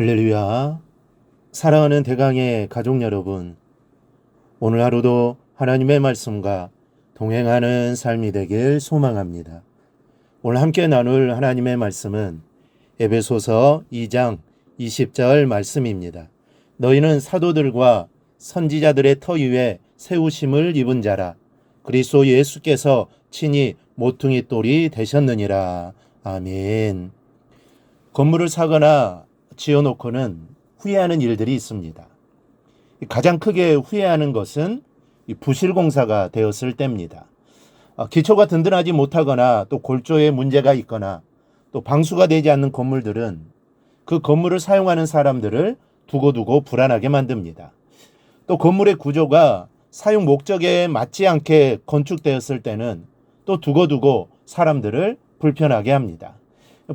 할렐루야. 사랑하는 대강의 가족 여러분, 오늘 하루도 하나님의 말씀과 동행하는 삶이 되길 소망합니다. 오늘 함께 나눌 하나님의 말씀은 에베소서 2장 20절 말씀입니다. 너희는 사도들과 선지자들의 터 위에 세우심을 입은 자라. 그리스도 예수께서 친히 모퉁이 돌이 되셨느니라. 아멘. 건물을 사거나 지어놓고는 후회하는 일들이 있습니다. 가장 크게 후회하는 것은 부실공사가 되었을 때입니다. 기초가 든든하지 못하거나 또 골조에 문제가 있거나 또 방수가 되지 않는 건물들은 그 건물을 사용하는 사람들을 두고두고 불안하게 만듭니다. 또 건물의 구조가 사용 목적에 맞지 않게 건축되었을 때는 또 두고두고 사람들을 불편하게 합니다.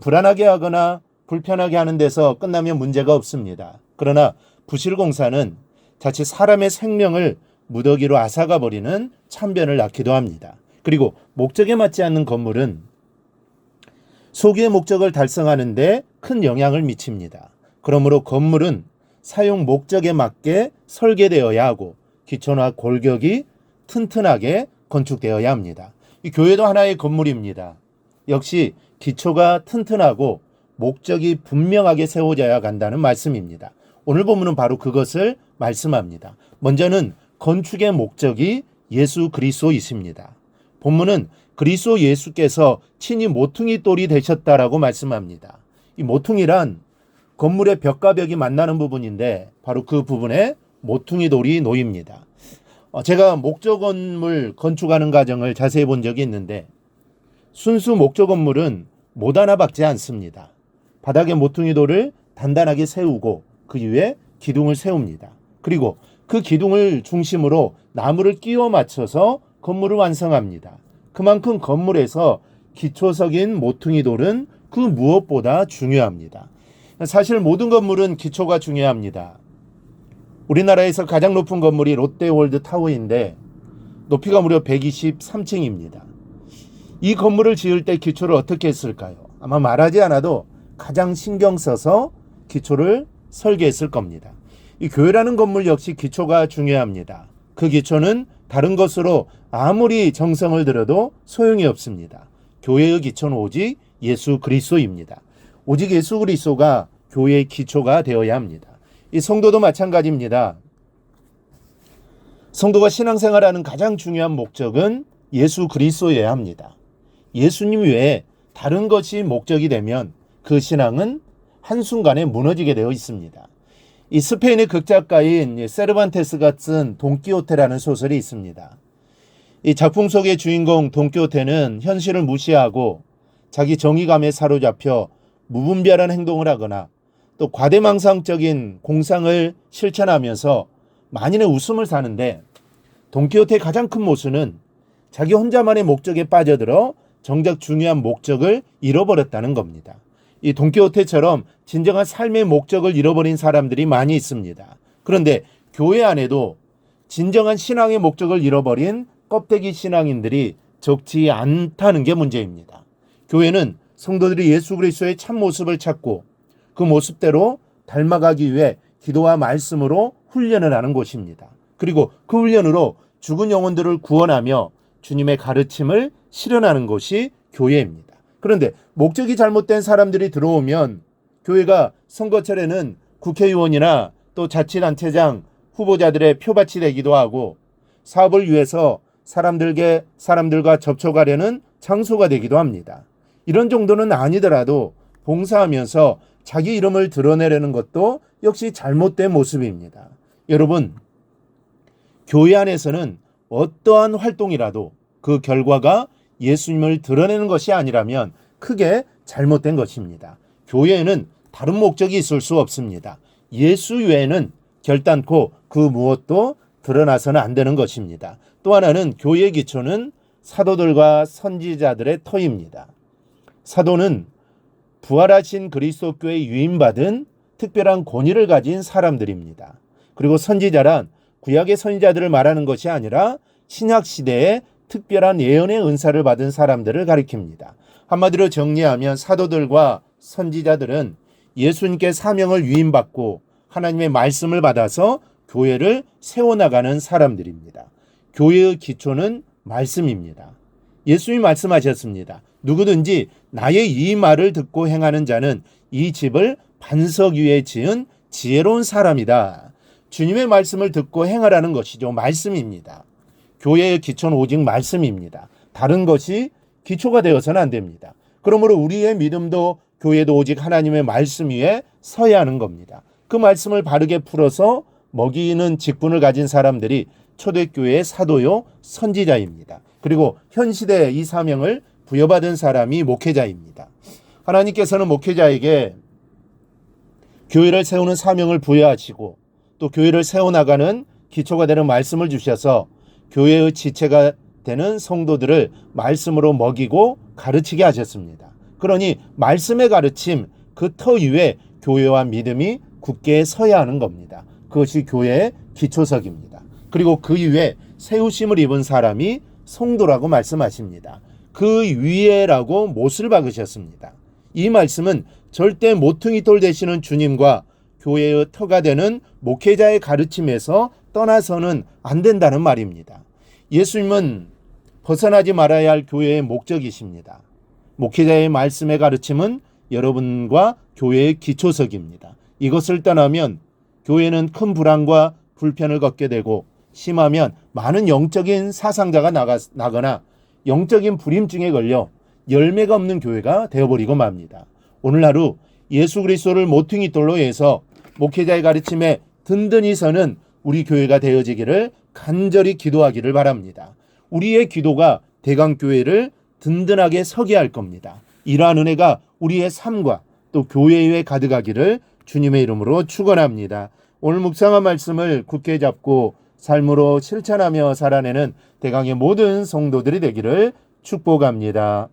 불안하게 하거나 불편하게 하는 데서 끝나면 문제가 없습니다. 그러나 부실공사는 자칫 사람의 생명을 무더기로 앗아가 버리는 참변을 낳기도 합니다. 그리고 목적에 맞지 않는 건물은 소기의 목적을 달성하는 데 큰 영향을 미칩니다. 그러므로 건물은 사용 목적에 맞게 설계되어야 하고 기초나 골격이 튼튼하게 건축되어야 합니다. 이 교회도 하나의 건물입니다. 역시 기초가 튼튼하고 목적이 분명하게 세워져야 한다는 말씀입니다. 오늘 본문은 바로 그것을 말씀합니다. 먼저는 건축의 목적이 예수 그리스도이십니다. 본문은 그리스도 예수께서 친히 모퉁이 돌이 되셨다라고 말씀합니다. 이 모퉁이란 건물의 벽과 벽이 만나는 부분인데 바로 그 부분에 모퉁이 돌이 놓입니다. 제가 목조 건물 건축하는 과정을 자세히 본 적이 있는데 순수 목조 건물은 못 하나 박지 않습니다. 바닥에 모퉁이 돌을 단단하게 세우고 그 위에 기둥을 세웁니다. 그리고 그 기둥을 중심으로 나무를 끼워 맞춰서 건물을 완성합니다. 그만큼 건물에서 기초석인 모퉁이 돌은 그 무엇보다 중요합니다. 사실 모든 건물은 기초가 중요합니다. 우리나라에서 가장 높은 건물이 롯데월드 타워인데 높이가 무려 123층입니다. 이 건물을 지을 때 기초를 어떻게 했을까요? 아마 말하지 않아도 가장 신경 써서 기초를 설계했을 겁니다. 이 교회라는 건물 역시 기초가 중요합니다. 그 기초는 다른 것으로 아무리 정성을 들여도 소용이 없습니다. 교회의 기초는 오직 예수 그리스도입니다. 오직 예수 그리스도가 교회의 기초가 되어야 합니다. 이 성도도 마찬가지입니다. 성도가 신앙생활하는 가장 중요한 목적은 예수 그리스도여야 합니다. 예수님 외에 다른 것이 목적이 되면 그 신앙은 한순간에 무너지게 되어 있습니다. 이 스페인의 극작가인 세르반테스가 쓴 돈키호테라는 소설이 있습니다. 이 작품 속의 주인공 돈키호테는 현실을 무시하고 자기 정의감에 사로잡혀 무분별한 행동을 하거나 또 과대망상적인 공상을 실천하면서 만인의 웃음을 사는데 돈키호테의 가장 큰 모순은 자기 혼자만의 목적에 빠져들어 정작 중요한 목적을 잃어버렸다는 겁니다. 이 돈키호테처럼 진정한 삶의 목적을 잃어버린 사람들이 많이 있습니다. 그런데 교회 안에도 진정한 신앙의 목적을 잃어버린 껍데기 신앙인들이 적지 않다는 게 문제입니다. 교회는 성도들이 예수 그리스도의 참 모습을 찾고 그 모습대로 닮아가기 위해 기도와 말씀으로 훈련을 하는 곳입니다. 그리고 그 훈련으로 죽은 영혼들을 구원하며 주님의 가르침을 실현하는 것이 교회입니다. 그런데 목적이 잘못된 사람들이 들어오면 교회가 선거철에는 국회의원이나 또 자치단체장 후보자들의 표밭이 되기도 하고 사업을 위해서 사람들과 접촉하려는 장소가 되기도 합니다. 이런 정도는 아니더라도 봉사하면서 자기 이름을 드러내려는 것도 역시 잘못된 모습입니다. 여러분, 교회 안에서는 어떠한 활동이라도 그 결과가 예수님을 드러내는 것이 아니라면 크게 잘못된 것입니다. 교회에는 다른 목적이 있을 수 없습니다. 예수 외에는 결단코 그 무엇도 드러나서는 안 되는 것입니다. 또 하나는 교회의 기초는 사도들과 선지자들의 터입니다. 사도는 부활하신 그리스도교에 유임받은 특별한 권위를 가진 사람들입니다. 그리고 선지자란 구약의 선지자들을 말하는 것이 아니라 신약 시대에 특별한 예언의 은사를 받은 사람들을 가리킵니다. 한마디로 정리하면 사도들과 선지자들은 예수님께 사명을 위임받고 하나님의 말씀을 받아서 교회를 세워나가는 사람들입니다. 교회의 기초는 말씀입니다. 예수님이 말씀하셨습니다. 누구든지 나의 이 말을 듣고 행하는 자는 이 집을 반석 위에 지은 지혜로운 사람이다. 주님의 말씀을 듣고 행하라는 것이죠. 말씀입니다. 교회의 기초는 오직 말씀입니다. 다른 것이 기초가 되어서는 안 됩니다. 그러므로 우리의 믿음도 교회도 오직 하나님의 말씀 위에 서야 하는 겁니다. 그 말씀을 바르게 풀어서 먹이는 직분을 가진 사람들이 초대교회의 사도요 선지자입니다. 그리고 현 시대에 이 사명을 부여받은 사람이 목회자입니다. 하나님께서는 목회자에게 교회를 세우는 사명을 부여하시고 또 교회를 세워나가는 기초가 되는 말씀을 주셔서 교회의 지체가 되는 성도들을 말씀으로 먹이고 가르치게 하셨습니다. 그러니 말씀의 가르침 그 터 위에 교회와 믿음이 굳게 서야 하는 겁니다. 그것이 교회의 기초석입니다. 그리고 그 위에 세우심을 입은 사람이 성도라고 말씀하십니다. 그 위에라고 못을 박으셨습니다. 이 말씀은 절대 모퉁이 돌 되시는 주님과 교회의 터가 되는 목회자의 가르침에서 떠나서는 안 된다는 말입니다. 예수님은 벗어나지 말아야 할 교회의 목적이십니다. 목회자의 말씀의 가르침은 여러분과 교회의 기초석입니다. 이것을 떠나면 교회는 큰 불안과 불편을 겪게 되고 심하면 많은 영적인 사상자가 나거나 영적인 불임증에 걸려 열매가 없는 교회가 되어버리고 맙니다. 오늘 하루 예수 그리스도를 모퉁이 돌로 해서 목회자의 가르침에 든든히 서는 우리 교회가 되어지기를 간절히 기도하기를 바랍니다. 우리의 기도가 대강교회를 든든하게 서게 할 겁니다. 이러한 은혜가 우리의 삶과 또 교회에 가득하기를 주님의 이름으로 축원합니다. 오늘 묵상한 말씀을 굳게 잡고 삶으로 실천하며 살아내는 대강의 모든 성도들이 되기를 축복합니다.